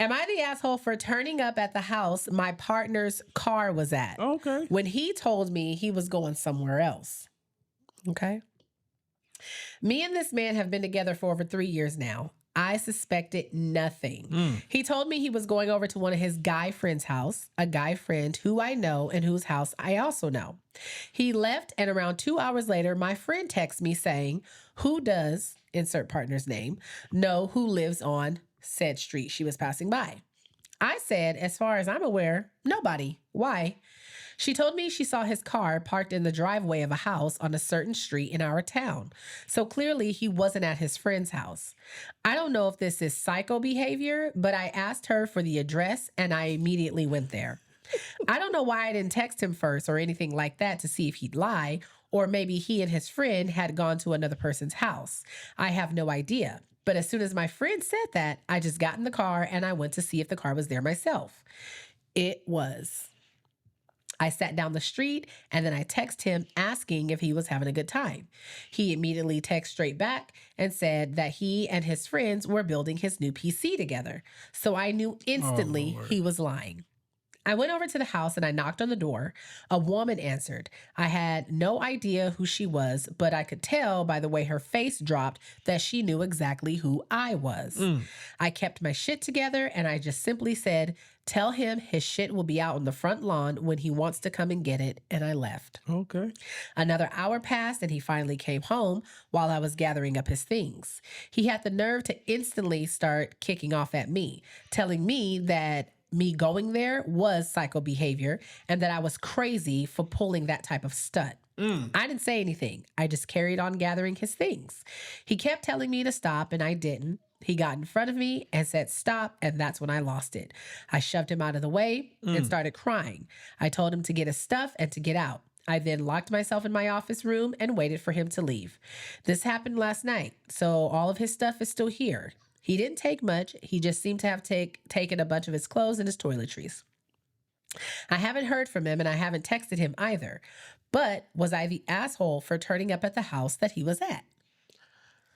Am I the asshole for turning up at the house my partner's car was at? Okay. When he told me he was going somewhere else. Okay. Me and this man have been together for over 3 years now. I suspected nothing. He told me he was going over to one of his guy friend's house, a guy friend who I know and whose house I also know. He left, and around 2 hours later, my friend texts me saying, who does, insert partner's name, know who lives on said street she was passing by? I said, as far as I'm aware, nobody. Why? She told me she saw his car parked in the driveway of a house on a certain street in our town. So clearly he wasn't at his friend's house. I don't know if this is psycho behavior, but I asked her for the address and I immediately went there. I don't know why I didn't text him first or anything like that to see if he'd lie, or maybe he and his friend had gone to another person's house. I have no idea. But as soon as my friend said that, I just got in the car and I went to see if the car was there myself. It was. I sat down the street and then I texted him asking if he was having a good time. He immediately texted straight back and said that he and his friends were building his new PC together. So I knew instantly he was lying. I went over to the house and I knocked on the door. A woman answered. I had no idea who she was, but I could tell by the way her face dropped that she knew exactly who I was. I kept my shit together and I just simply said, tell him his shit will be out on the front lawn when he wants to come and get it, and I left. Okay. Another hour passed and he finally came home while I was gathering up his things. He had the nerve to instantly start kicking off at me, telling me that me going there was psycho behavior and that I was crazy for pulling that type of stunt. I didn't say anything. I just carried on gathering his things. He kept telling me to stop and I didn't. He got in front of me and said stop, and that's when I lost it. I shoved him out of the way and started crying. I told him to get his stuff and to get out. I then locked myself in my office room and waited for him to leave. This happened last night, so all of his stuff is still here. He didn't take much. He just seemed to have taken a bunch of his clothes and his toiletries. I haven't heard from him and I haven't texted him either. But was I the asshole for turning up at the house that he was at?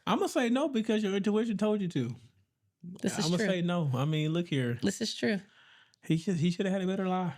I'm going to say no because your intuition told you to. This is I'm true. going to say no. I mean, look here. This is true. He should have had a better lie.